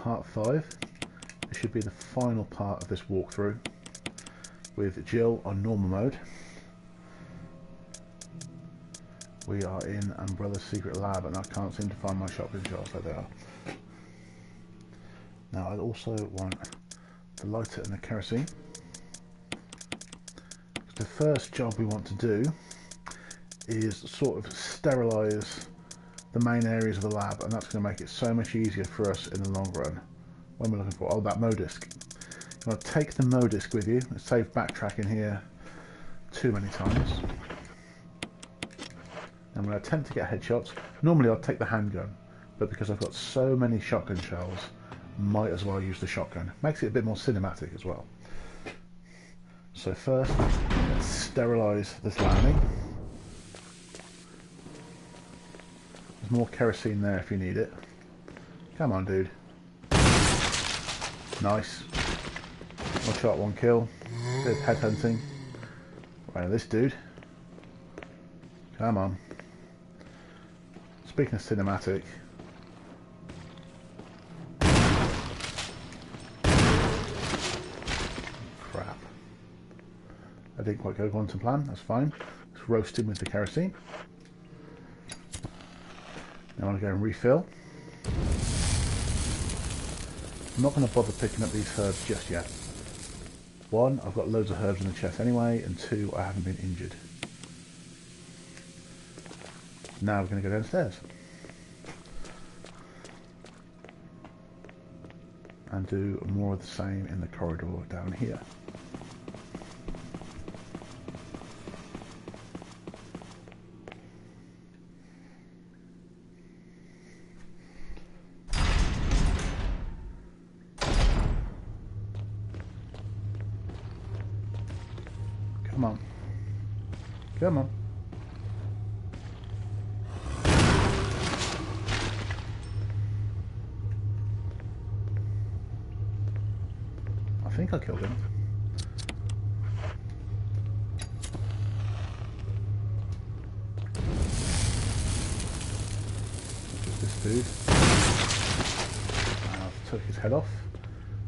part 5. This should be the final part of this walkthrough with Jill on normal mode. We are in Umbrella's secret lab and I can't seem to find my shotgun shells. There they are. Now I also want the lighter and the kerosene. The first job we want to do is sort of sterilise the main areas of the lab, and that's going to make it so much easier for us in the long run. What am I looking for? Oh, that MODISC. You want to take the MODISC with you. Save backtracking here too many times. I'm going to attempt to get headshots. Normally I'd take the handgun, but because I've got so many shotgun shells, might as well use the shotgun. Makes it a bit more cinematic as well. So first, let's sterilise this landing. There's more kerosene there if you need it. Come on, dude. Nice. One shot, one kill. Bit of headhunting. Right, this dude. Come on. Speaking of cinematic. Crap. I didn't quite go according to plan, that's fine. Let's roast him with the kerosene. Now I want to go and refill. I'm not going to bother picking up these herbs just yet. 1, I've got loads of herbs in the chest anyway, and 2, I haven't been injured. Now we're going to go downstairs and do more of the same in the corridor down here. Come on. Come on. I think I killed him. Just this dude. And I've took his head off.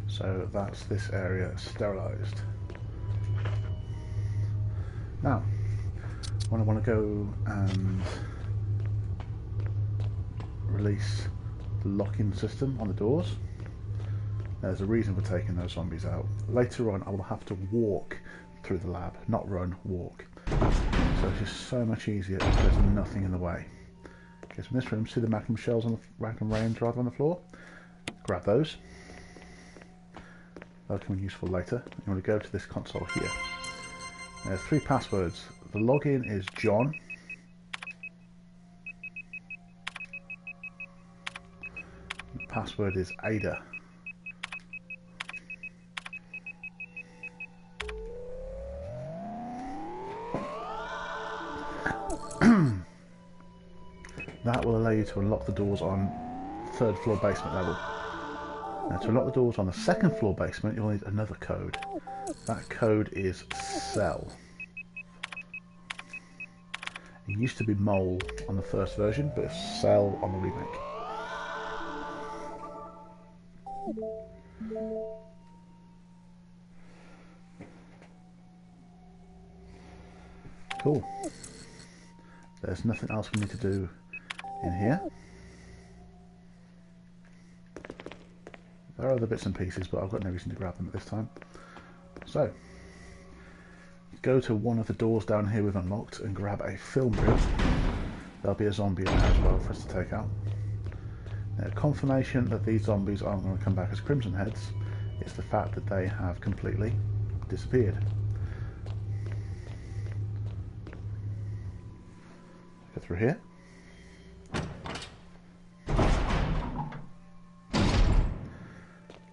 So that's this area sterilised. Now, when I want to go and release the locking system on the doors, there's a reason for taking those zombies out. Later on I will have to walk through the lab, not run, walk. So it's just so much easier if there's nothing in the way. Okay, so in this room, see the Magnum shells on the Magnum range rather on the floor? Grab those. They'll come in useful later. You want to go to this console here. There's 3 passwords. The login is John. The password is Ada. That will allow you to unlock the doors on 3rd floor basement level. Now to unlock the doors on the 2nd floor basement, you'll need another code. That code is cell. It used to be mole on the first version, but it's cell on the remake. Cool. There's nothing else we need to do in here. There are other bits and pieces, but I've got no reason to grab them at this time. So, go to one of the doors down here we've unlocked and grab a film reel. There'll be a zombie in there as well for us to take out. Now, confirmation that these zombies aren't going to come back as Crimson Heads is the fact that they have completely disappeared. Go through here.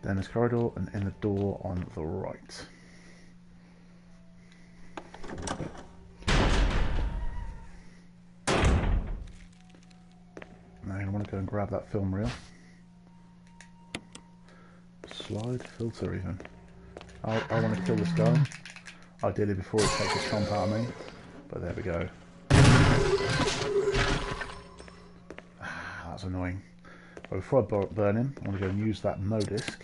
Down this corridor and in the door on the right. Now I want to go and grab that film reel. Slide filter even. I want to kill this guy. Ideally before he takes his chomp out of me. But there we go. That's annoying. But before I burn him, I want to go and use that Modisc,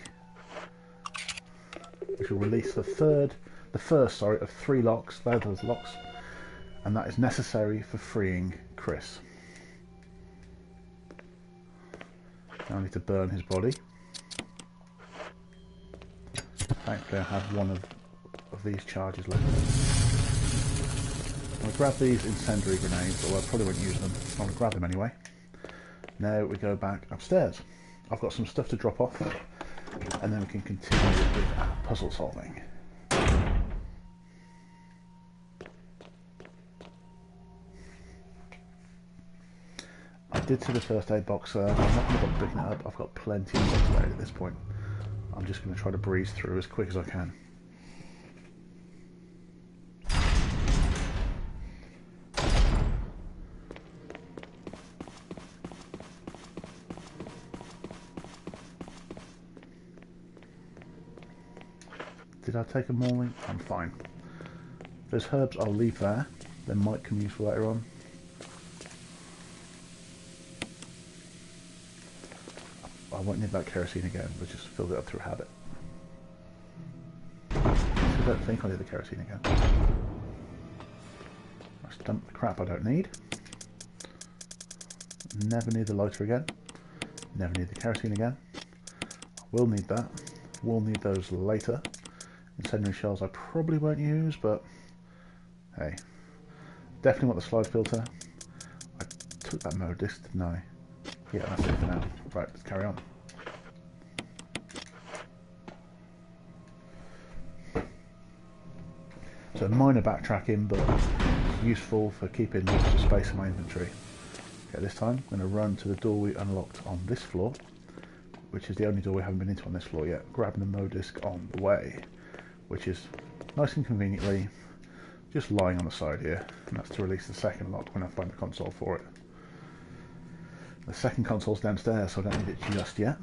which will release the first of 3 locks, those locks, and that is necessary for freeing Chris. Now I need to burn his body. Thankfully I have one of these charges left. I'm going to grab these incendiary grenades, although I probably won't use them. I'm going to grab them anyway. Now we go back upstairs. I've got some stuff to drop off, and then we can continue with our puzzle solving. I did see the first aid box there. I'm not going to bother picking it up. I've got plenty of first aid at this point. I'm just going to try to breeze through as quick as I can. Did I take them all in? I'm fine. Those herbs I'll leave there. They might come useful later on. I won't need that kerosene again, but just filled it up through habit. So I don't think I'll need the kerosene again. Let's dump the crap I don't need. Never need the lighter again. Never need the kerosene again. I will need that. We'll need those later. Incendiary shells I probably won't use, but hey. Definitely want the slide filter. I took that Modisc, didn't I? Yeah, that's it for now. Right, let's carry on. So minor backtracking, but useful for keeping lots of space in my inventory. Okay, this time I'm going to run to the door we unlocked on this floor, which is the only door we haven't been into on this floor yet, grabbing the Modisc on the way, which is nice and conveniently just lying on the side here, and that's to release the second lock when I find the console for it. The second console's downstairs, so I don't need it just yet.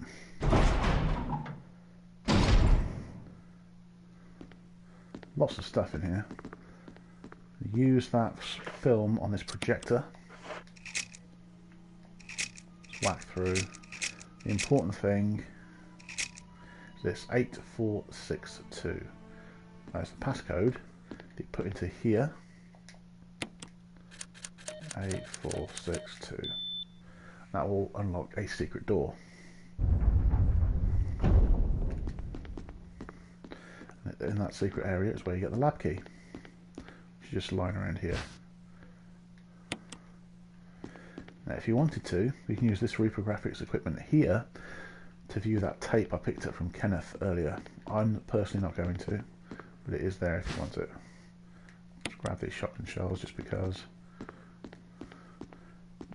Lots of stuff in here. Use that film on this projector. Just whack through. The important thing is this 8462. That's the passcode that you put into here. 8462. That will unlock a secret door. In that secret area is where you get the lab key, which is just lying around here. Now if you wanted to, you can use this reprographics equipment here to view that tape I picked up from Kenneth earlier. I'm personally not going to, but it is there if you want it. Just grab these shotgun shells just because.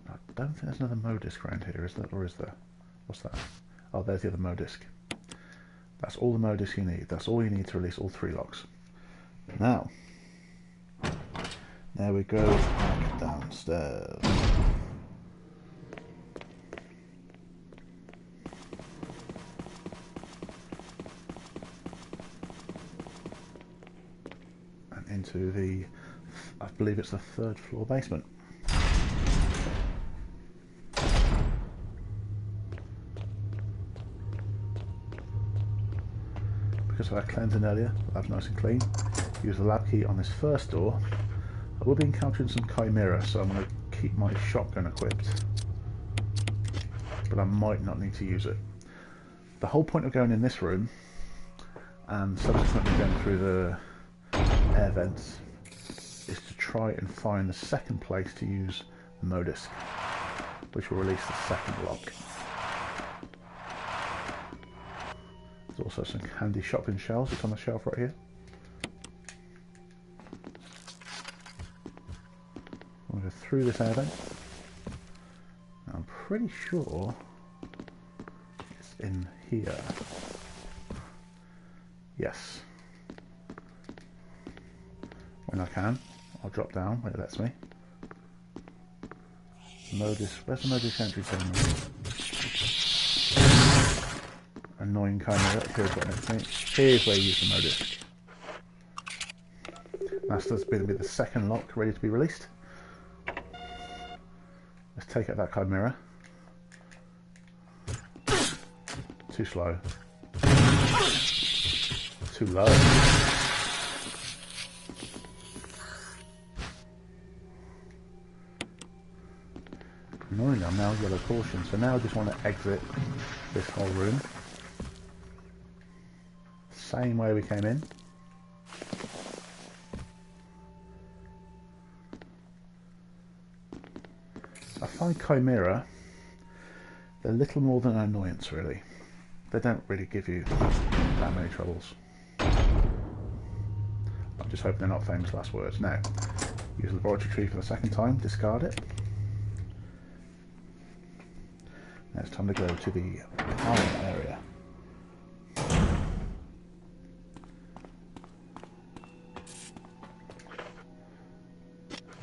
I don't think there's another Modisc around here, is there? Or is there? What's that? Oh, there's the other Modisc. That's all the Modisc you need. That's all you need to release all 3 locks. Now, there we go, back downstairs. And into the, I believe it's the 3rd floor basement. Because of our cleansing earlier, that was nice and clean. Use the lab key on this first door. I will be encountering some Chimera, so I'm going to keep my shotgun equipped. But I might not need to use it. The whole point of going in this room, and subsequently going through the air vents, is to try and find the second place to use the Modisc, which will release the second lock. There's also some handy shotgun shells just on the shelf right here. I'm going to go through this air vent. I'm pretty sure it's in here. Yes. When I can, I'll drop down when it lets me. Modisc, where's the Modisc entry terminal? Annoying Chimera. Here's what next to me. Here's where you use the Modisc. That's going to be the second lock ready to be released. Let's take out that Chimera. Too slow. Too low. Annoyingly, I'm now yellow caution, so now I just want to exit this whole room. Same way we came in. I find Chimera, they're little more than an annoyance really. They don't really give you that many troubles. I'm just hoping they're not famous last words. Now, use the laboratory tree for the second time, discard it. Now it's time to go to the power area.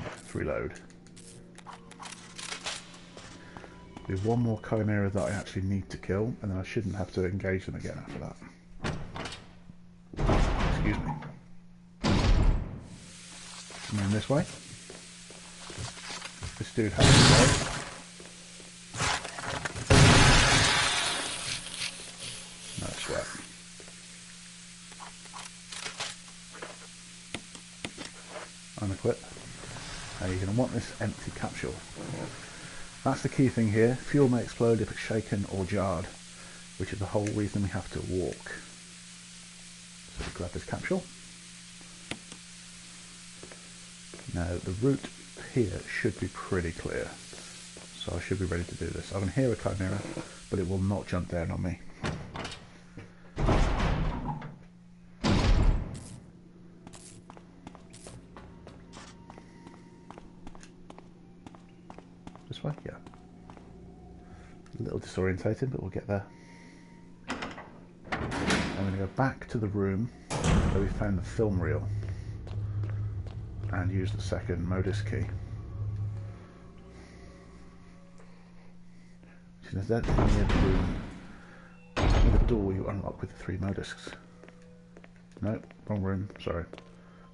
Let's reload. There's one more Chimera that I actually need to kill, and then I shouldn't have to engage them again after that. Excuse me. Come in this way. This dude has to go. No sweat. Unequip. Now you're going to want this empty capsule. That's the key thing here. Fuel may explode if it's shaken or jarred, which is the whole reason we have to walk. So we grab this capsule. Now the route here should be pretty clear, so I should be ready to do this. I can hear a Chimera, but it will not jump down on me. This way? Yeah. A little disorientating, but we'll get there. I'm going to go back to the room where we found the film reel and use the second modus key. Which is that near the room with the door you unlock with the 3 modusks. Nope, wrong room, sorry.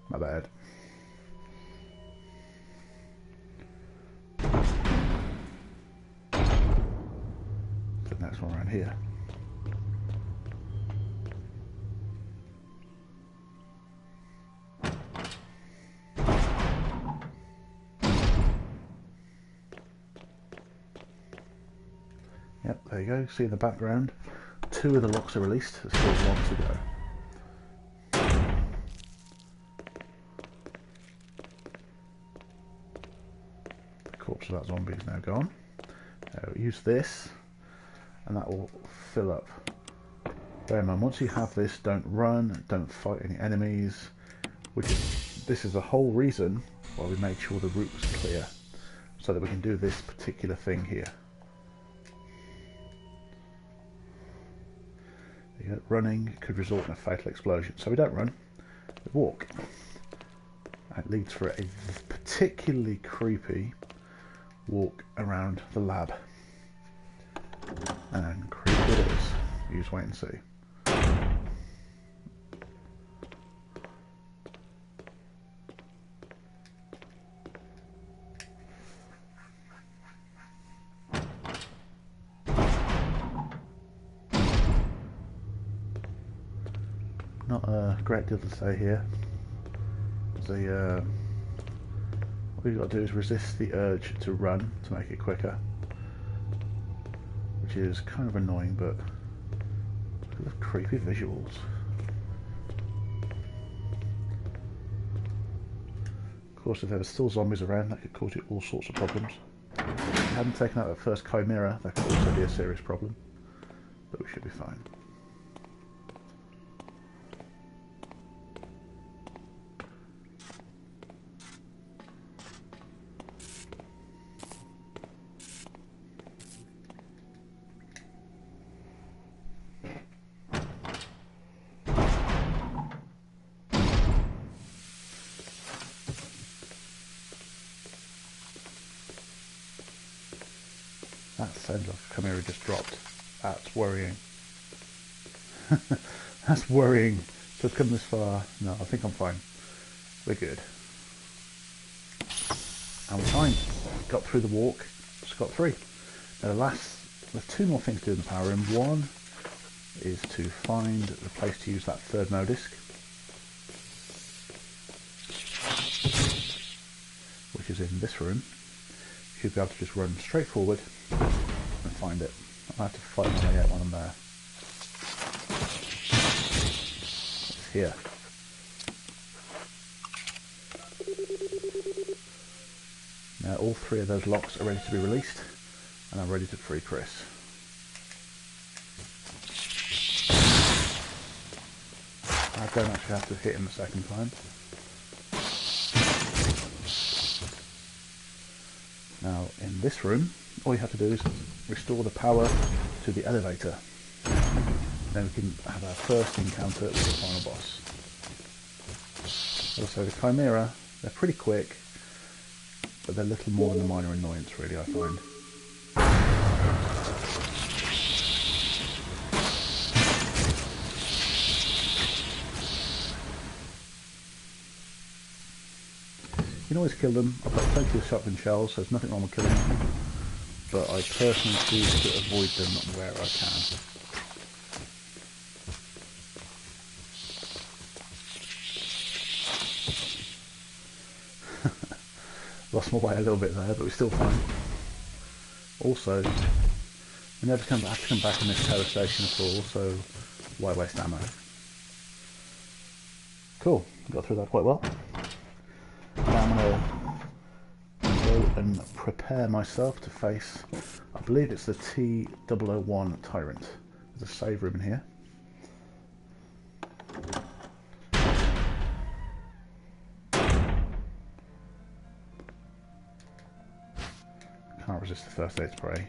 My bad. Next one around here. Yep, there you go. See in the background, 2 of the locks are released. There's still 1 to go. The corpse of that zombie is now gone. Use this, and that will fill up. Bear in mind, once you have this, don't run, don't fight any enemies, this is the whole reason why we made sure the route was clear, so that we can do this particular thing here. Running could result in a fatal explosion, so we don't run, we walk. It leads for a particularly creepy walk around the lab. And creepy it is. You just wait and see. Not a great deal to say here. What we've got to do is resist the urge to run to make it quicker, which is kind of annoying, but look at the creepy visuals. Of course, if there were still zombies around, that could cause you all sorts of problems. If you hadn't taken out that first Chimera, that could also be a serious problem, but we should be fine. That sounds like a Chimera just dropped. That's worrying. That's worrying. To have come this far. No, I think I'm fine. We're good. And we're fine. Got through the walk. Scot-free. Now there's 2 more things to do in the power room. One is to find the place to use that third no disc, which is in this room. You should be able to just run straight forward and find it. I have to fight my way out when I'm there. It's here. Now all three of those locks are ready to be released, and I'm ready to free Chris. I don't actually have to hit him the second time. Now in this room, all you have to do is restore the power to the elevator. Then we can have our first encounter with the final boss. Also the Chimera, they're pretty quick, but they're little more than a minor annoyance really, I find. You can always kill them. I've got plenty of shotgun shells, so there's nothing wrong with killing them. But I personally choose to avoid them where I can. Lost my way a little bit there, but we're still fine. Also, we never have to come back in this terror station at all, so why waste ammo? Cool, got through that quite well. Now I'm going to go and prepare myself to face, I believe it's the T001 Tyrant. There's a save room in here. Can't resist the first aid spray.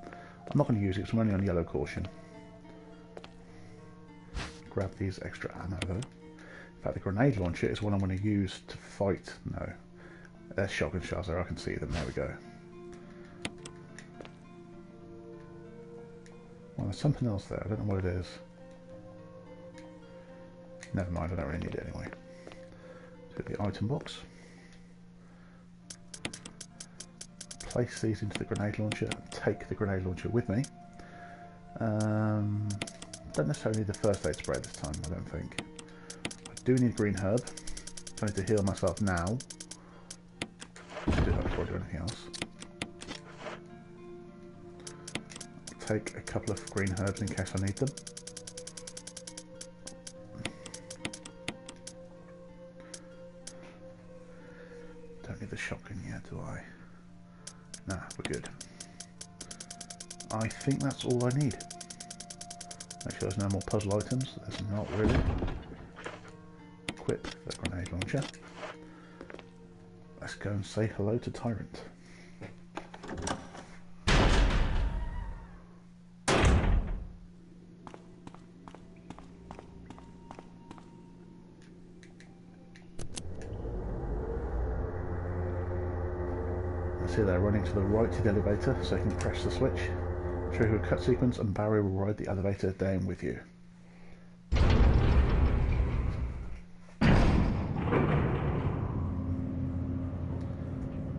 I'm not going to use it because I'm only on yellow caution. Grab these extra ammo though. In fact, the grenade launcher is what I'm going to use to fight. No, there's shotgun shells there. I can see them. There we go. Well, there's something else there. I don't know what it is. Never mind. I don't really need it anyway. So the item box. Place these into the grenade launcher. Take the grenade launcher with me. Don't necessarily need the first aid spray this time. I don't think. I do need green herb. I need to heal myself now. I'll do that before I do anything else. I'll take a couple of green herbs in case I need them. Don't need the shotgun yet, do I? Nah, we're good. I think that's all I need. Make sure there's no more puzzle items. There's not really. Equip the grenade launcher. Let's go and say hello to Tyrant. See they're running to the right of the elevator, so you can press the switch, trigger a cut sequence, and Barry will ride the elevator down with you.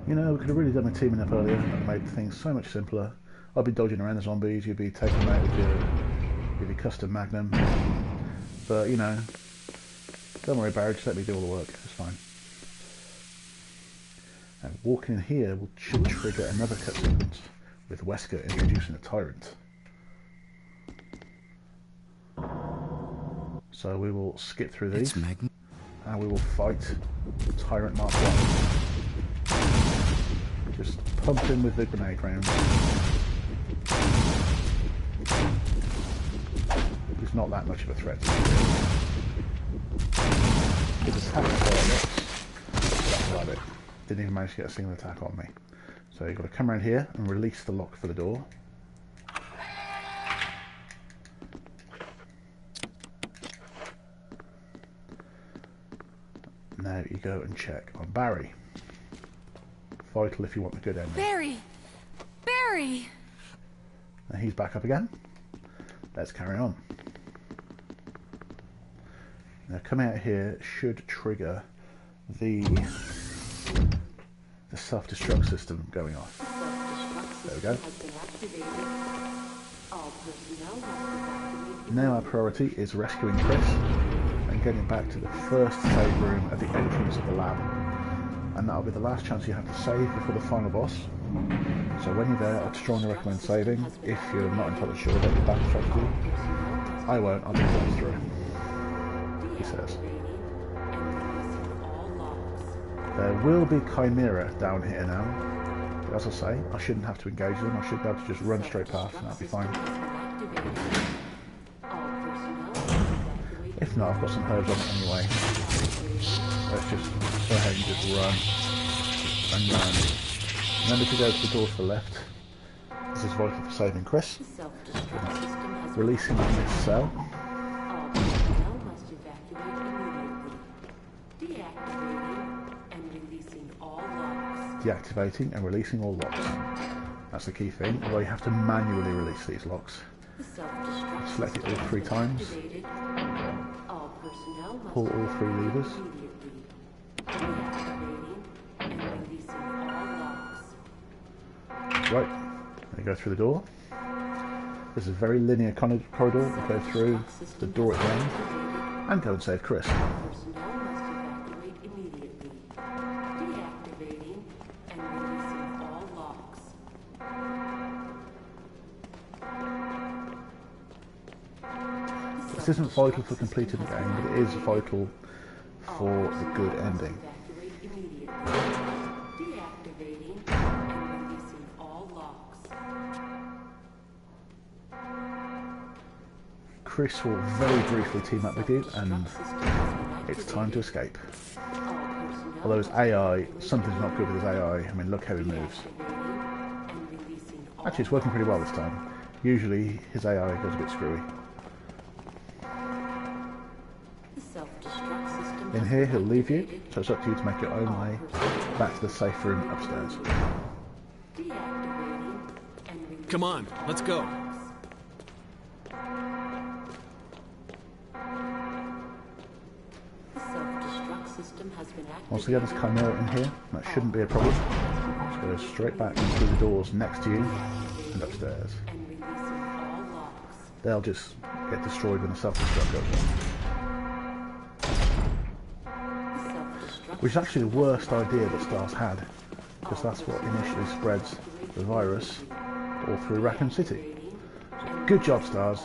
You know, we could have really done a teaming up earlier and made things so much simpler. I'd be dodging around the zombies, you'd be taking them out with your custom Magnum. But, you know, don't worry Barry, just let me do all the work, it's fine. And walking in here should trigger another cut sequence with Wesker introducing a Tyrant. So we will skip through these and we will fight Tyrant Mark 1. Just pump him with the grenade rounds. He's not that much of a threat. His attack is quite a lot. That's about it. Didn't even manage to get a single attack on me. So you've got to come around here and release the lock for the door. Now you go and check on Barry. Vital if you want the good ending. Barry! Barry! And he's back up again. Let's carry on. Now coming out here should trigger the self-destruct system going off. There we go. All personnel must evacuate Now our priority is rescuing Chris and getting back to the first save room at the entrance of the lab. And that'll be the last chance you have to save before the final boss. So when you're there, I'd strongly recommend saving if you're not entirely sure about your battle strategy. I won't, I'll just play through. He says. There will be Chimera down here now. But as I say, I shouldn't have to engage them. I should be able to just run straight past and that'll be fine. If not, I've got some herbs on it anyway. Let's just go ahead and just run and run. Remember to go to the door to the left. This is vital for saving Chris. Releasing him from this cell. Deactivating and releasing all locks. That's the key thing, although you have to manually release these locks. Select it all 3 times. Pull all 3 levers. Right, then go through the door. This is a very linear corridor. We go through the door at the end and go and save Chris. This isn't vital for completing the game, but it is vital for the good ending. Chris will very briefly team up with you, and it's time to escape. Although his AI, something's not good with his AI. I mean, look how he moves. Actually, it's working pretty well this time. Usually, his AI goes a bit screwy. In here, he'll leave you, so it's up to you to make your own way back to the safe room upstairs. Come on, let's go. Once again, there's Chimera in here. That shouldn't be a problem. Just go straight back through the doors next to you and upstairs. They'll just get destroyed when the self-destruct goes on. Which is actually the worst idea that Stars had, because that's what initially spreads the virus all through Raccoon City. So, good job, Stars.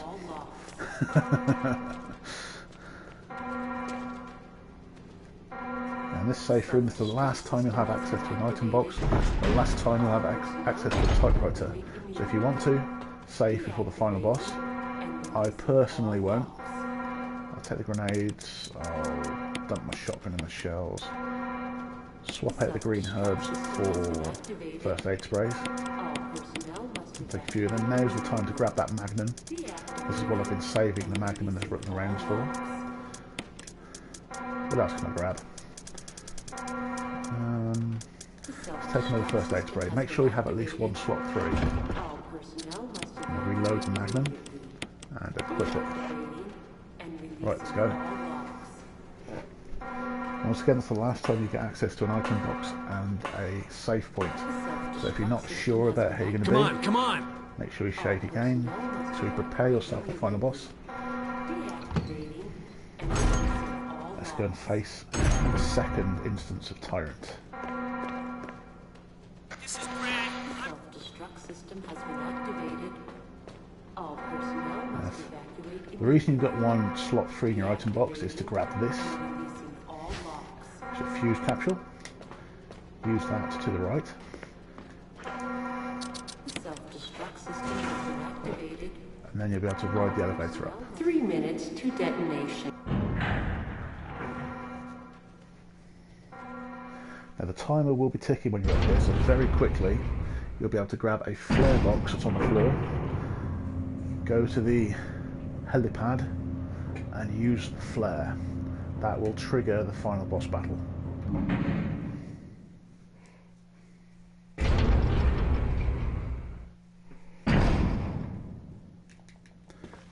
And this safe room is the last time you'll have access to an item box, the last time you'll have access to a typewriter. So if you want to, save before the final boss. I personally won't. I'll take the grenades, I'll dump my shotgun in the shells, swap out the green herbs for first aid sprays, take a few of them. Now's the time to grab that magnum. This is what I've been saving the magnum and the written rounds for. What else can I grab? Let's take another first aid spray. Make sure you have at least one slot through. Reload the magnum and equip it. Right, let's go. Once again, it's the last time you get access to an item box and a save point. So if you're not sure about how you're going to be, come on! Make sure you shave your game, so you prepare yourself for the final boss. Let's go and face the second instance of Tyrant. This is Brad. Self-destruct system has been activated. All personnel must evacuate. The reason you've got one slot free in your item box is to grab this. It's a fuse capsule. Use that to the right. Self-destruct system has been activated. And then you'll be able to ride the elevator up. 3 minutes to detonation. Now the timer will be ticking when you're up here, so very quickly you'll be able to grab a flare box that's on the floor, go to the helipad and use the flare. That will trigger the final boss battle.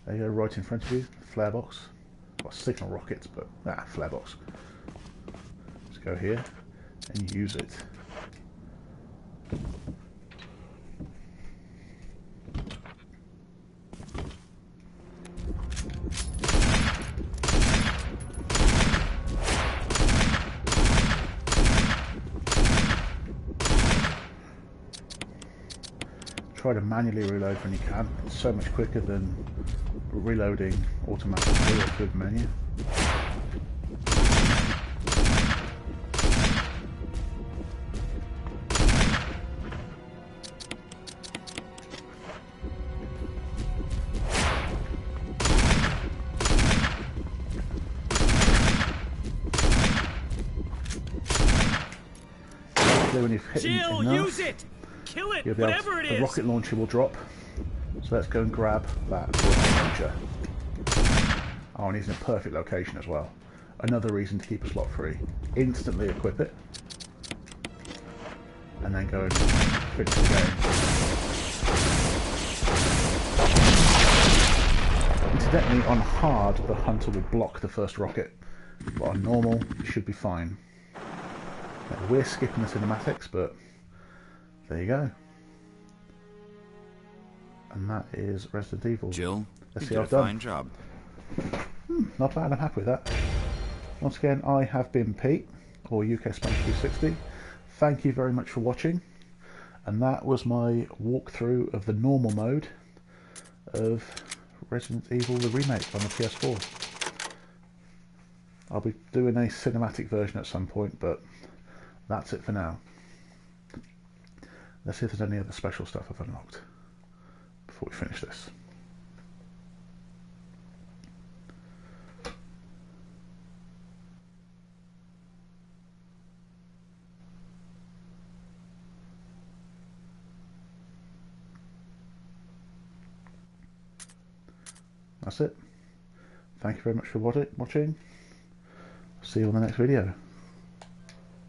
There you go, right in front of you, flare box. Well, signal rockets, but flare box. Let's go here and use it. try to manually reload when you can. It's so much quicker than reloading automatically or through the menu. When you've hit Jill, enough, use it! Kill it! you'll be able Whatever it the is! rocket launcher will drop. So let's go and grab that rocket launcher. Oh, and he's in a perfect location as well. Another reason to keep a slot free. Instantly equip it. And then go and finish the game. Incidentally, on hard, the hunter will block the first rocket. But on normal, it should be fine. Now, we're skipping the cinematics, but there you go. And that is Resident Evil. Jill, Let's you see did how a I've done. fine job. Not bad, I'm happy with that. Once again, I have been Pete, or UK Spanish 360. Thank you very much for watching. And that was my walkthrough of the normal mode of Resident Evil REmake on the PS4. I'll be doing a cinematic version at some point, but that's it for now. Let's see if there's any other special stuff I've unlocked before we finish this. That's it. Thank you very much for watching. See you on the next video.